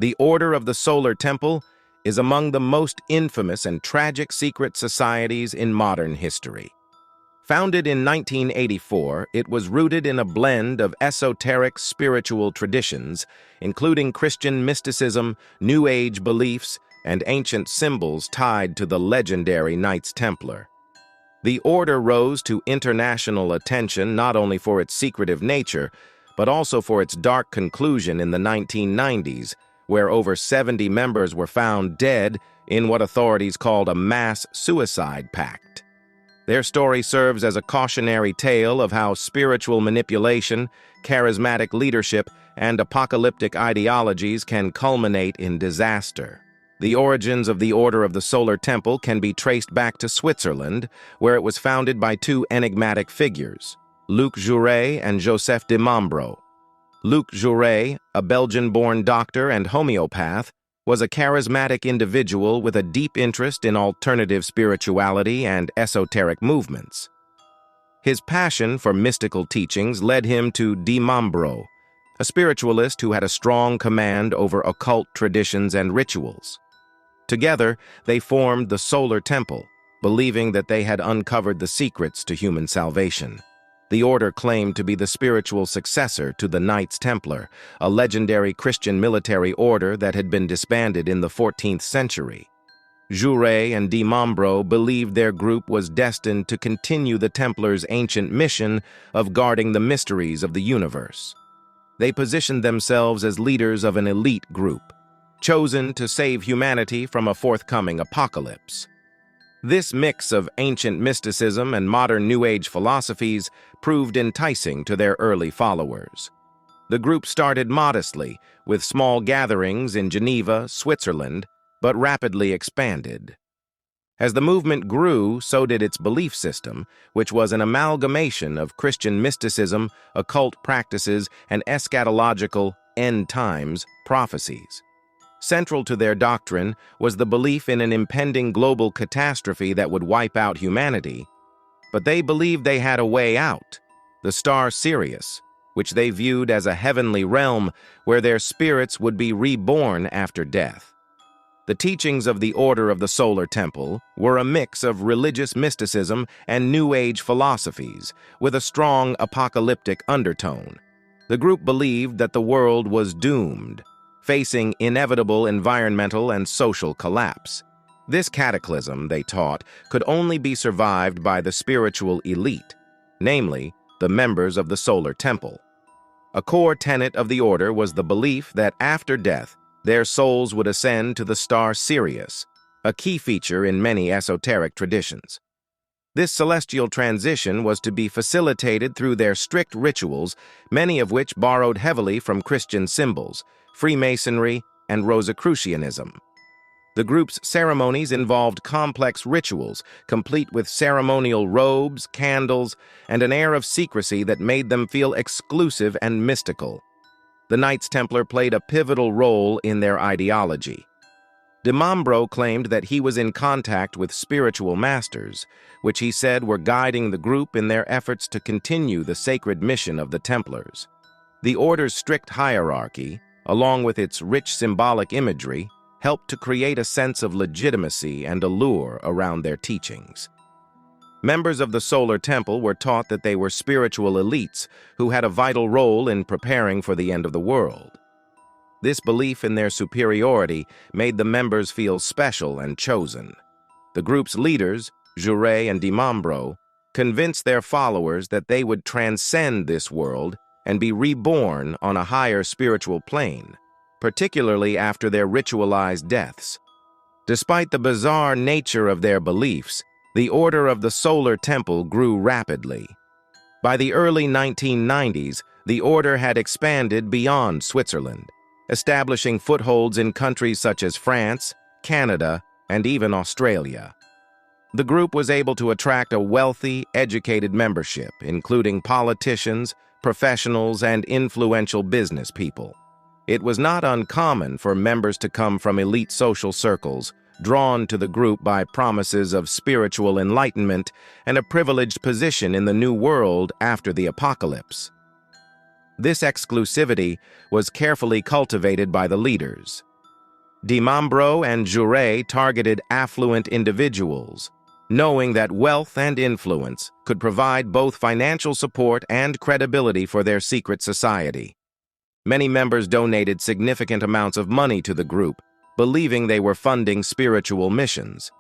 The Order of the Solar Temple is among the most infamous and tragic secret societies in modern history. Founded in 1984, it was rooted in a blend of esoteric spiritual traditions, including Christian mysticism, New Age beliefs, and ancient symbols tied to the legendary Knights Templar. The order rose to international attention not only for its secretive nature, but also for its dark conclusion in the 1990s, where over 70 members were found dead in what authorities called a mass suicide pact. Their story serves as a cautionary tale of how spiritual manipulation, charismatic leadership, and apocalyptic ideologies can culminate in disaster. The origins of the Order of the Solar Temple can be traced back to Switzerland, where it was founded by two enigmatic figures, Luc Jouret and Joseph de Mombro. Luc Jouret, a Belgian-born doctor and homeopath, was a charismatic individual with a deep interest in alternative spirituality and esoteric movements. His passion for mystical teachings led him to de Mombro, a spiritualist who had a strong command over occult traditions and rituals. Together, they formed the Solar Temple, believing that they had uncovered the secrets to human salvation. The order claimed to be the spiritual successor to the Knights Templar, a legendary Christian military order that had been disbanded in the 14th century. Jouret and de Mombro believed their group was destined to continue the Templars' ancient mission of guarding the mysteries of the universe. They positioned themselves as leaders of an elite group, chosen to save humanity from a forthcoming apocalypse. This mix of ancient mysticism and modern New Age philosophies proved enticing to their early followers. The group started modestly, with small gatherings in Geneva, Switzerland, but rapidly expanded. As the movement grew, so did its belief system, which was an amalgamation of Christian mysticism, occult practices, and eschatological end times prophecies. Central to their doctrine was the belief in an impending global catastrophe that would wipe out humanity, but they believed they had a way out, the star Sirius, which they viewed as a heavenly realm where their spirits would be reborn after death. The teachings of the Order of the Solar Temple were a mix of religious mysticism and New Age philosophies, with a strong apocalyptic undertone. The group believed that the world was doomed, facing inevitable environmental and social collapse. This cataclysm, they taught, could only be survived by the spiritual elite, namely, the members of the Solar Temple. A core tenet of the order was the belief that after death, their souls would ascend to the star Sirius, a key feature in many esoteric traditions. This celestial transition was to be facilitated through their strict rituals, many of which borrowed heavily from Christian symbols, Freemasonry, and Rosicrucianism. The group's ceremonies involved complex rituals, complete with ceremonial robes, candles, and an air of secrecy that made them feel exclusive and mystical. The Knights Templar played a pivotal role in their ideology. De Mombro claimed that he was in contact with spiritual masters, which he said were guiding the group in their efforts to continue the sacred mission of the Templars. The order's strict hierarchy, along with its rich symbolic imagery, helped to create a sense of legitimacy and allure around their teachings. Members of the Solar Temple were taught that they were spiritual elites who had a vital role in preparing for the end of the world. This belief in their superiority made the members feel special and chosen. The group's leaders, Jouret and de Mombro, convinced their followers that they would transcend this world and be reborn on a higher spiritual plane, particularly after their ritualized deaths. Despite the bizarre nature of their beliefs, the Order of the Solar Temple grew rapidly. By the early 1990s, the order had expanded beyond Switzerland, establishing footholds in countries such as France, Canada, and even Australia. The group was able to attract a wealthy, educated membership, including politicians, professionals, and influential business people. It was not uncommon for members to come from elite social circles, drawn to the group by promises of spiritual enlightenment and a privileged position in the new world after the apocalypse. This exclusivity was carefully cultivated by the leaders, Dimambro and Jure targeted affluent individuals, knowing that wealth and influence could provide both financial support and credibility for their secret society. Many members donated significant amounts of money to the group, believing they were funding spiritual missions.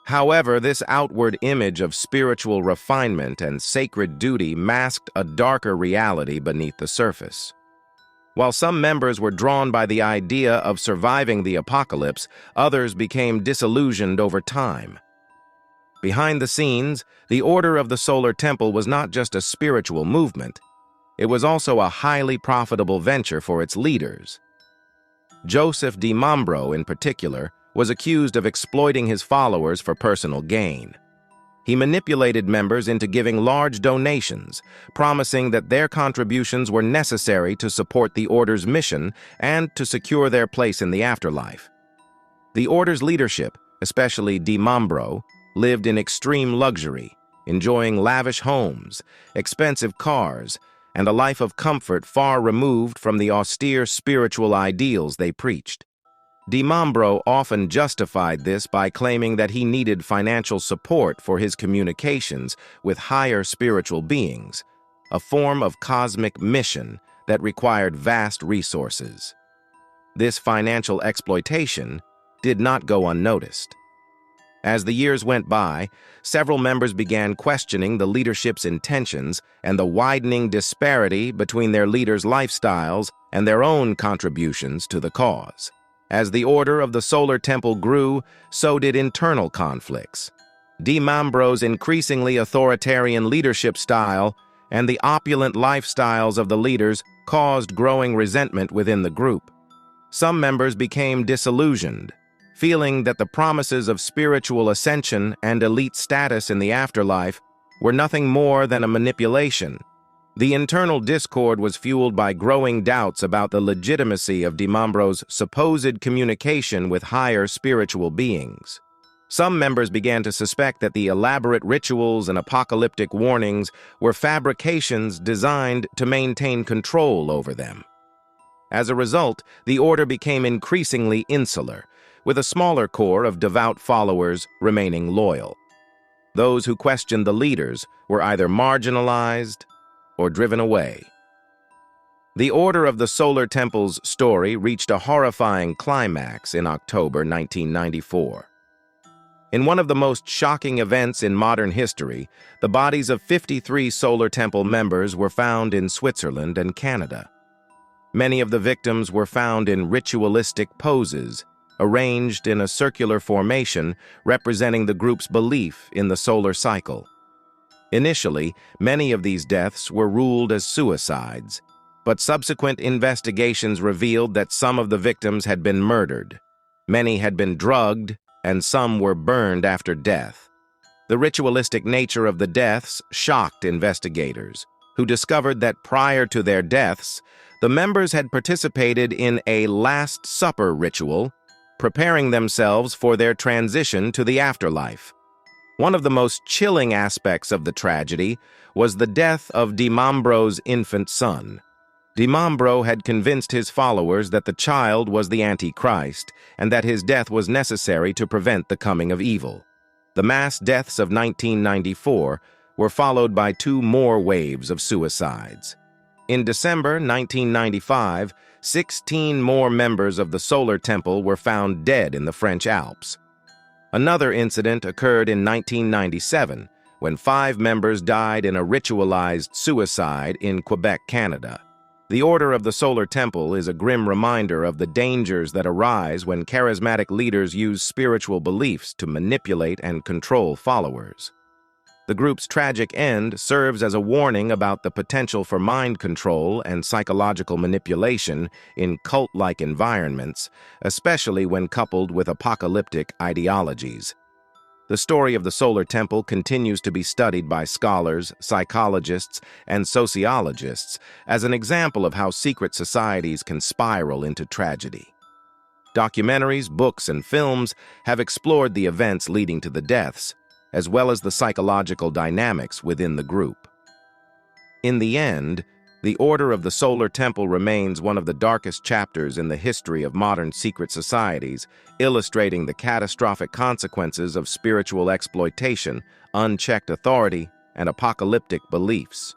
However, this outward image of spiritual refinement and sacred duty masked a darker reality beneath the surface. While some members were drawn by the idea of surviving the apocalypse, others became disillusioned over time. Behind the scenes, the Order of the Solar Temple was not just a spiritual movement. It was also a highly profitable venture for its leaders. Joseph Dimambro, in particular, was accused of exploiting his followers for personal gain. He manipulated members into giving large donations, promising that their contributions were necessary to support the Order's mission and to secure their place in the afterlife. The Order's leadership, especially Dimambro, lived in extreme luxury, enjoying lavish homes, expensive cars, and a life of comfort far removed from the austere spiritual ideals they preached. Dimambro often justified this by claiming that he needed financial support for his communications with higher spiritual beings, a form of cosmic mission that required vast resources. This financial exploitation did not go unnoticed. As the years went by, several members began questioning the leadership's intentions and the widening disparity between their leaders' lifestyles and their own contributions to the cause. As the Order of the Solar Temple grew, so did internal conflicts. Dimambro's increasingly authoritarian leadership style and the opulent lifestyles of the leaders caused growing resentment within the group. Some members became disillusioned, feeling that the promises of spiritual ascension and elite status in the afterlife were nothing more than a manipulation. The internal discord was fueled by growing doubts about the legitimacy of Dimambro's supposed communication with higher spiritual beings. Some members began to suspect that the elaborate rituals and apocalyptic warnings were fabrications designed to maintain control over them. As a result, the Order became increasingly insular, with a smaller core of devout followers remaining loyal. Those who questioned the leaders were either marginalized or driven away. The Order of the Solar Temple's story reached a horrifying climax in October 1994. In one of the most shocking events in modern history, the bodies of 53 Solar Temple members were found in Switzerland and Canada. Many of the victims were found in ritualistic poses, arranged in a circular formation representing the group's belief in the solar cycle. Initially, many of these deaths were ruled as suicides, but subsequent investigations revealed that some of the victims had been murdered. Many had been drugged, and some were burned after death. The ritualistic nature of the deaths shocked investigators, who discovered that prior to their deaths, the members had participated in a Last Supper ritual, preparing themselves for their transition to the afterlife. One of the most chilling aspects of the tragedy was the death of Dimambro's infant son. Dimambro had convinced his followers that the child was the Antichrist and that his death was necessary to prevent the coming of evil. The mass deaths of 1994 were followed by 2 more waves of suicides. In December 1995, 16 more members of the Solar Temple were found dead in the French Alps. Another incident occurred in 1997, when 5 members died in a ritualized suicide in Quebec, Canada. The Order of the Solar Temple is a grim reminder of the dangers that arise when charismatic leaders use spiritual beliefs to manipulate and control followers. The group's tragic end serves as a warning about the potential for mind control and psychological manipulation in cult-like environments, especially when coupled with apocalyptic ideologies. The story of the Solar Temple continues to be studied by scholars, psychologists, and sociologists as an example of how secret societies can spiral into tragedy. Documentaries, books, and films have explored the events leading to the deaths, as well as the psychological dynamics within the group. In the end, The Order of the Solar Temple remains one of the darkest chapters in the history of modern secret societies, illustrating the catastrophic consequences of spiritual exploitation, unchecked authority, and apocalyptic beliefs.